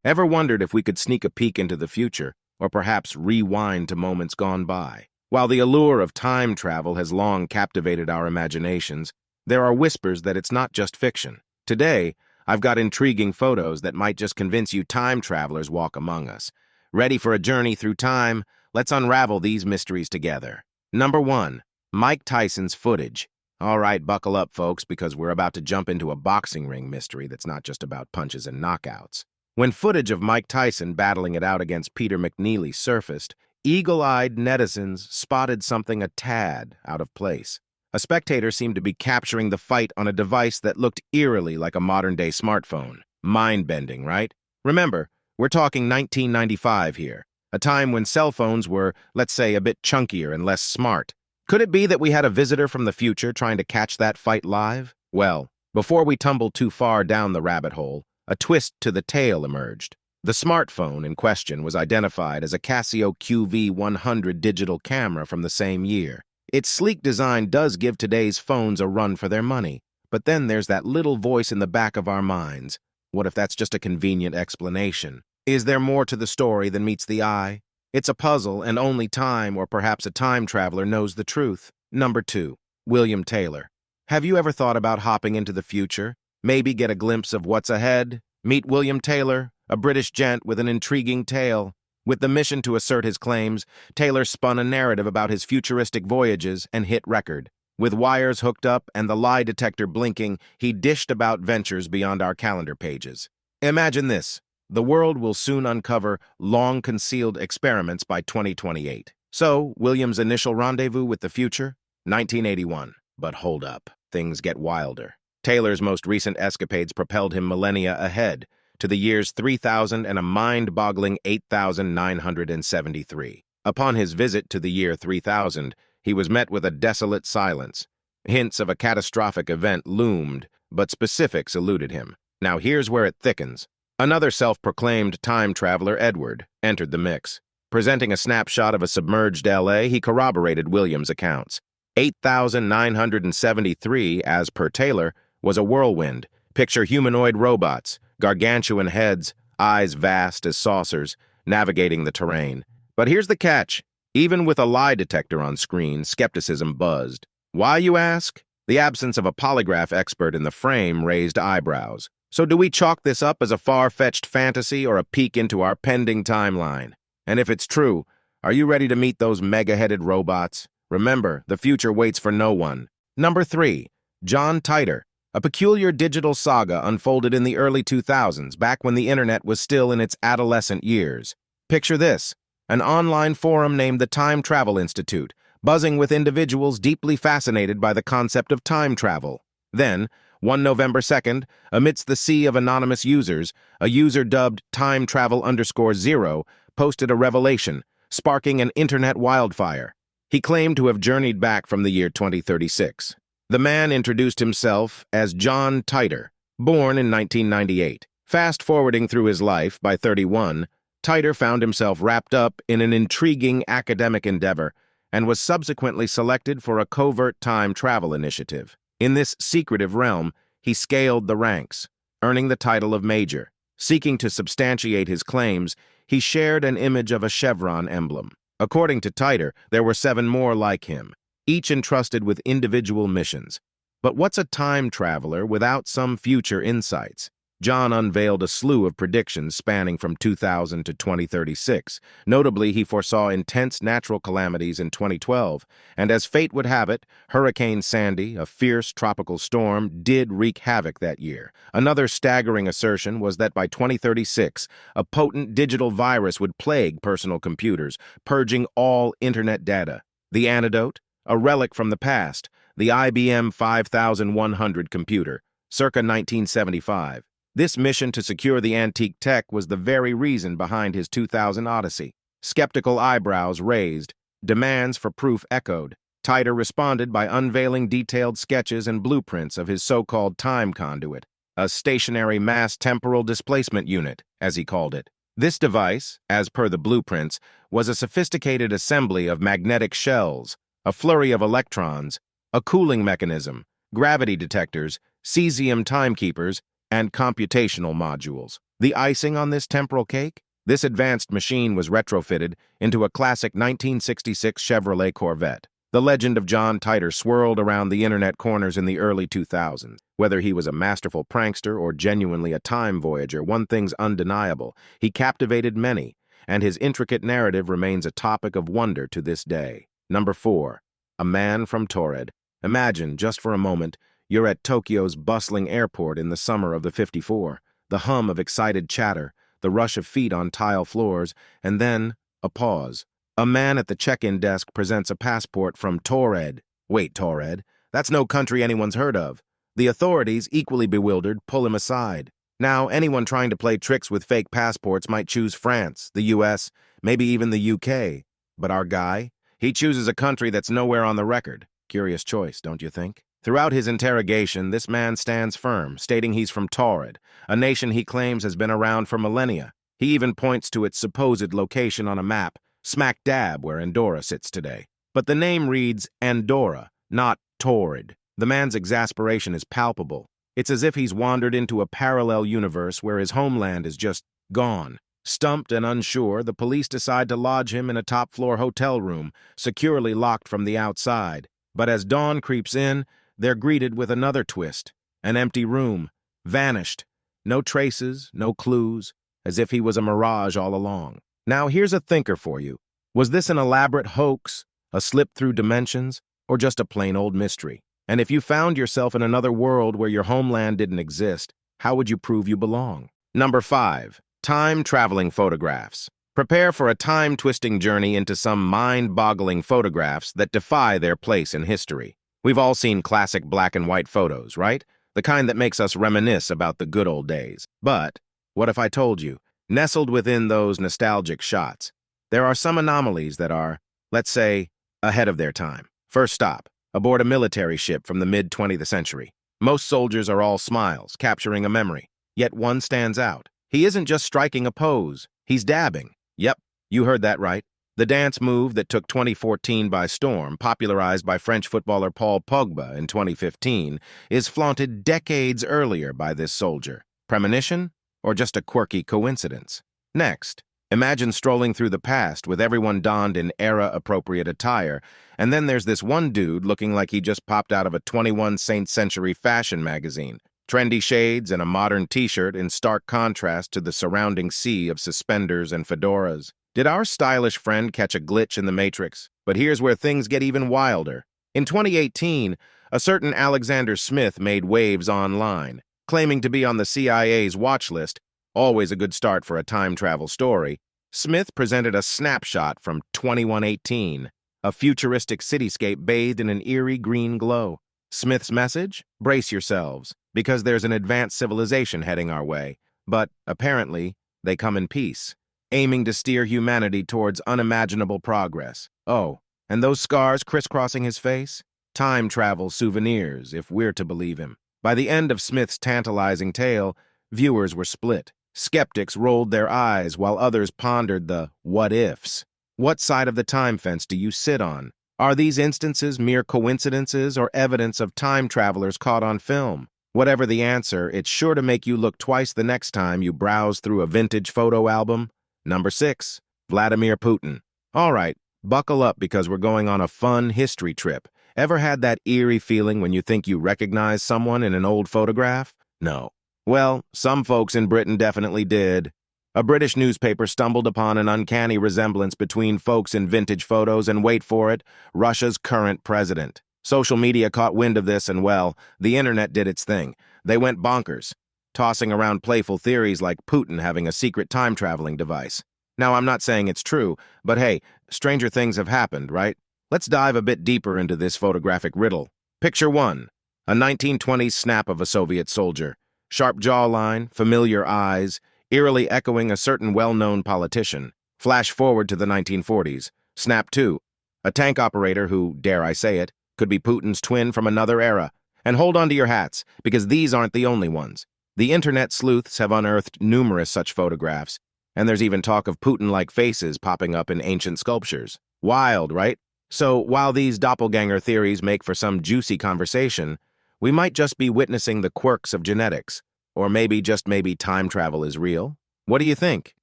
Ever wondered if we could sneak a peek into the future, or perhaps rewind to moments gone by? While the allure of time travel has long captivated our imaginations, there are whispers that it's not just fiction. Today, I've got intriguing photos that might just convince you time travelers walk among us. Ready for a journey through time? Let's unravel these mysteries together. Number 1. Mike Tyson's footage. All right, buckle up, folks, because we're about to jump into a boxing ring mystery that's not just about punches and knockouts. When footage of Mike Tyson battling it out against Peter McNeely surfaced, eagle-eyed netizens spotted something a tad out of place. A spectator seemed to be capturing the fight on a device that looked eerily like a modern-day smartphone. Mind-bending, right? Remember, we're talking 1995 here, a time when cell phones were, let's say, a bit chunkier and less smart. Could it be that we had a visitor from the future trying to catch that fight live? Well, before we tumble too far down the rabbit hole, a twist to the tale emerged. The smartphone in question was identified as a Casio QV100 digital camera from the same year. Its sleek design does give today's phones a run for their money, but then there's that little voice in the back of our minds. What if that's just a convenient explanation? Is there more to the story than meets the eye? It's a puzzle, and only time, or perhaps a time traveler, knows the truth. Number 2. William Taylor. Have you ever thought about hopping into the future? Maybe get a glimpse of what's ahead? Meet William Taylor, a British gent with an intriguing tale. With the mission to assert his claims, Taylor spun a narrative about his futuristic voyages and hit record. With wires hooked up and the lie detector blinking, he dished about ventures beyond our calendar pages. Imagine this. The world will soon uncover long-concealed experiments by 2028. So, William's initial rendezvous with the future? 1981. But hold up. Things get wilder. Taylor's most recent escapades propelled him millennia ahead, to the years 3000 and a mind-boggling 8,973. Upon his visit to the year 3000, he was met with a desolate silence. Hints of a catastrophic event loomed, but specifics eluded him. Now here's where it thickens. Another self-proclaimed time traveler, Edward, entered the mix. Presenting a snapshot of a submerged L.A., he corroborated Williams' accounts. 8,973, as per Taylor, was a whirlwind. Picture humanoid robots, gargantuan heads, eyes vast as saucers, navigating the terrain. But here's the catch. Even with a lie detector on screen, skepticism buzzed. Why, you ask? The absence of a polygraph expert in the frame raised eyebrows. So do we chalk this up as a far-fetched fantasy or a peek into our pending timeline? And if it's true, are you ready to meet those mega-headed robots? Remember, the future waits for no one. Number 3. John Titor. A peculiar digital saga unfolded in the early 2000s, back when the internet was still in its adolescent years. Picture this, an online forum named the Time Travel Institute, buzzing with individuals deeply fascinated by the concept of time travel. Then, one November 2nd, amidst the sea of anonymous users, a user dubbed timetravel_0 posted a revelation, sparking an internet wildfire. He claimed to have journeyed back from the year 2036. The man introduced himself as John Titor, born in 1998. Fast-forwarding through his life, by 31, Titor found himself wrapped up in an intriguing academic endeavor and was subsequently selected for a covert time travel initiative. In this secretive realm, he scaled the ranks, earning the title of Major. Seeking to substantiate his claims, he shared an image of a chevron emblem. According to Titor, there were 7 more like him, each entrusted with individual missions. But what's a time traveler without some future insights? John unveiled a slew of predictions spanning from 2000 to 2036. Notably, he foresaw intense natural calamities in 2012, and as fate would have it, Hurricane Sandy, a fierce tropical storm, did wreak havoc that year. Another staggering assertion was that by 2036, a potent digital virus would plague personal computers, purging all internet data. The antidote? A relic from the past, the IBM 5100 computer, circa 1975. This mission to secure the antique tech was the very reason behind his 2000 odyssey. Skeptical eyebrows raised, demands for proof echoed. Titor responded by unveiling detailed sketches and blueprints of his so-called time conduit, a stationary mass temporal displacement unit, as he called it. This device, as per the blueprints, was a sophisticated assembly of magnetic shells, a flurry of electrons, a cooling mechanism, gravity detectors, cesium timekeepers, and computational modules. The icing on this temporal cake? This advanced machine was retrofitted into a classic 1966 Chevrolet Corvette. The legend of John Titor swirled around the internet corners in the early 2000s. Whether he was a masterful prankster or genuinely a time voyager, one thing's undeniable: he captivated many, and his intricate narrative remains a topic of wonder to this day. Number 4. A man from Taured. Imagine, just for a moment, you're at Tokyo's bustling airport in the summer of the '54. The hum of excited chatter, the rush of feet on tile floors, and then a pause. A man at the check-in desk presents a passport from Taured. Wait, Taured? That's no country anyone's heard of. The authorities, equally bewildered, pull him aside. Now, anyone trying to play tricks with fake passports might choose France, the US, maybe even the UK. But our guy? He chooses a country that's nowhere on the record. Curious choice, don't you think? Throughout his interrogation, this man stands firm, stating he's from Taured, a nation he claims has been around for millennia. He even points to its supposed location on a map, smack dab where Andorra sits today. But the name reads Andorra, not Taured. The man's exasperation is palpable. It's as if he's wandered into a parallel universe where his homeland is just gone. Stumped and unsure, the police decide to lodge him in a top-floor hotel room, securely locked from the outside. But as dawn creeps in, they're greeted with another twist. An empty room. Vanished. No traces, no clues, as if he was a mirage all along. Now here's a thinker for you. Was this an elaborate hoax, a slip through dimensions, or just a plain old mystery? And if you found yourself in another world where your homeland didn't exist, how would you prove you belong? Number 5. Time-traveling photographs. Prepare for a time-twisting journey into some mind-boggling photographs that defy their place in history. We've all seen classic black and white photos, right? The kind that makes us reminisce about the good old days. But what if I told you, nestled within those nostalgic shots, there are some anomalies that are, let's say, ahead of their time. First stop, aboard a military ship from the mid-20th century. Most soldiers are all smiles, capturing a memory. Yet one stands out. He isn't just striking a pose, he's dabbing. Yep, you heard that right. The dance move that took 2014 by storm, popularized by French footballer Paul Pogba in 2015, is flaunted decades earlier by this soldier. Premonition? Or just a quirky coincidence? Next, imagine strolling through the past with everyone donned in era-appropriate attire, and then there's this one dude looking like he just popped out of a 21st century fashion magazine. Trendy shades and a modern t-shirt in stark contrast to the surrounding sea of suspenders and fedoras. Did our stylish friend catch a glitch in the Matrix? But here's where things get even wilder. In 2018, a certain Alexander Smith made waves online, claiming to be on the CIA's watch list, always a good start for a time travel story. Smith presented a snapshot from 2118, a futuristic cityscape bathed in an eerie green glow. Smith's message? Brace yourselves, because there's an advanced civilization heading our way. But, apparently, they come in peace, aiming to steer humanity towards unimaginable progress. Oh, and those scars crisscrossing his face? Time travel souvenirs, if we're to believe him. By the end of Smith's tantalizing tale, viewers were split. Skeptics rolled their eyes while others pondered the what-ifs. What side of the time fence do you sit on? Are these instances mere coincidences or evidence of time travelers caught on film? Whatever the answer, it's sure to make you look twice the next time you browse through a vintage photo album. Number 6. Vladimir Putin. All right, buckle up because we're going on a fun history trip. Ever had that eerie feeling when you think you recognize someone in an old photograph? No. Well, some folks in Britain definitely did. A British newspaper stumbled upon an uncanny resemblance between folks in vintage photos and, wait for it, Russia's current president. Social media caught wind of this and, well, the internet did its thing. They went bonkers, tossing around playful theories like Putin having a secret time-traveling device. Now, I'm not saying it's true, but hey, stranger things have happened, right? Let's dive a bit deeper into this photographic riddle. Picture 1. A 1920s snap of a Soviet soldier. Sharp jawline, familiar eyes, eerily echoing a certain well-known politician. Flash forward to the 1940s. Snap 2. A tank operator who, dare I say it, could be Putin's twin from another era. And hold on to your hats, because these aren't the only ones. The internet sleuths have unearthed numerous such photographs, and there's even talk of Putin-like faces popping up in ancient sculptures. Wild, right? So, while these doppelganger theories make for some juicy conversation, we might just be witnessing the quirks of genetics. Or maybe, just maybe, time travel is real. What do you think?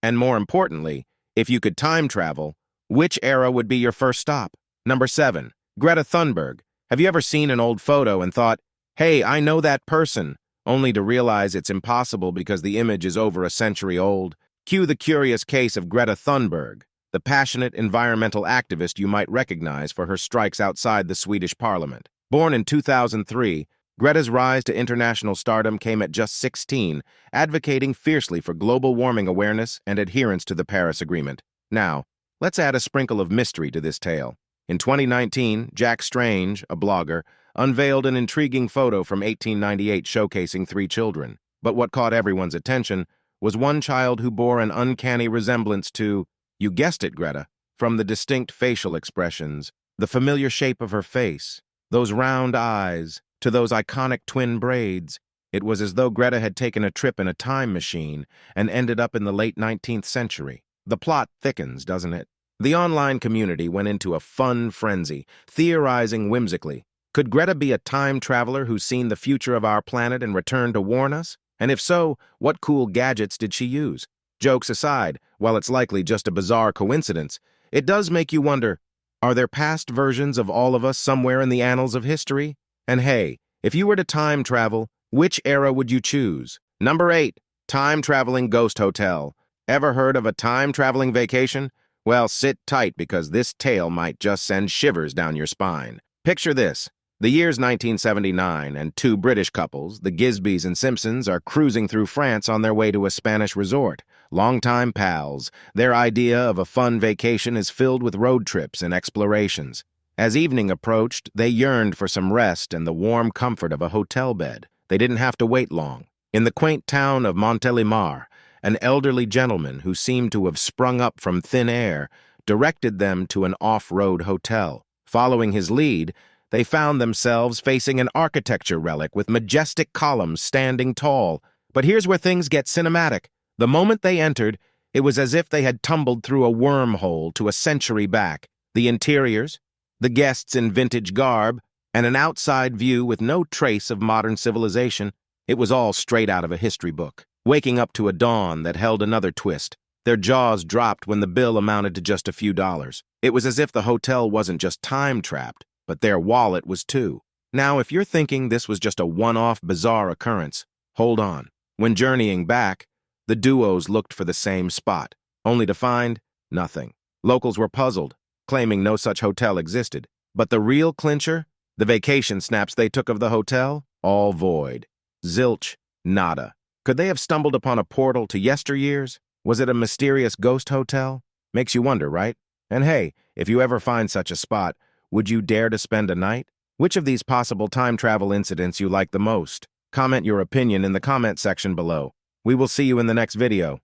And more importantly, if you could time travel, which era would be your first stop? Number 7. Greta Thunberg. Have you ever seen an old photo and thought, hey, I know that person, only to realize it's impossible because the image is over a century old? Cue the curious case of Greta Thunberg, the passionate environmental activist you might recognize for her strikes outside the Swedish parliament. Born in 2003, Greta's rise to international stardom came at just 16, advocating fiercely for global warming awareness and adherence to the Paris Agreement. Now, let's add a sprinkle of mystery to this tale. In 2019, Jack Strange, a blogger, unveiled an intriguing photo from 1898 showcasing 3 children. But what caught everyone's attention was one child who bore an uncanny resemblance to, you guessed it, Greta, from the distinct facial expressions, the familiar shape of her face, those round eyes, to those iconic twin braids. It was as though Greta had taken a trip in a time machine and ended up in the late 19th century. The plot thickens, doesn't it? The online community went into a fun frenzy, theorizing whimsically. Could Greta be a time traveler who's seen the future of our planet and returned to warn us? And if so, what cool gadgets did she use? Jokes aside, while it's likely just a bizarre coincidence, it does make you wonder, are there past versions of all of us somewhere in the annals of history? And hey, if you were to time travel, which era would you choose? Number 8, time-traveling ghost hotel. Ever heard of a time-traveling vacation? Well, sit tight because this tale might just send shivers down your spine. Picture this. The year's 1979, and 2 British couples, the Gisbys and Simpsons, are cruising through France on their way to a Spanish resort. Longtime pals, their idea of a fun vacation is filled with road trips and explorations. As evening approached, they yearned for some rest and the warm comfort of a hotel bed. They didn't have to wait long. In the quaint town of Montélimar, an elderly gentleman who seemed to have sprung up from thin air directed them to an off-road hotel. Following his lead, they found themselves facing an architecture relic with majestic columns standing tall. But here's where things get cinematic. The moment they entered, it was as if they had tumbled through a wormhole to a century back. The interiors, the guests in vintage garb, and an outside view with no trace of modern civilization. It was all straight out of a history book. Waking up to a dawn that held another twist, their jaws dropped when the bill amounted to just a few dollars. It was as if the hotel wasn't just time-trapped, but their wallet was too. Now, if you're thinking this was just a one-off bizarre occurrence, hold on. When journeying back, the duos looked for the same spot, only to find nothing. Locals were puzzled, claiming no such hotel existed. But the real clincher? The vacation snaps they took of the hotel? All void. Zilch. Nada. Could they have stumbled upon a portal to yesteryears? Was it a mysterious ghost hotel? Makes you wonder, right? And hey, if you ever find such a spot, would you dare to spend a night? Which of these possible time travel incidents you like the most? Comment your opinion in the comment section below. We will see you in the next video.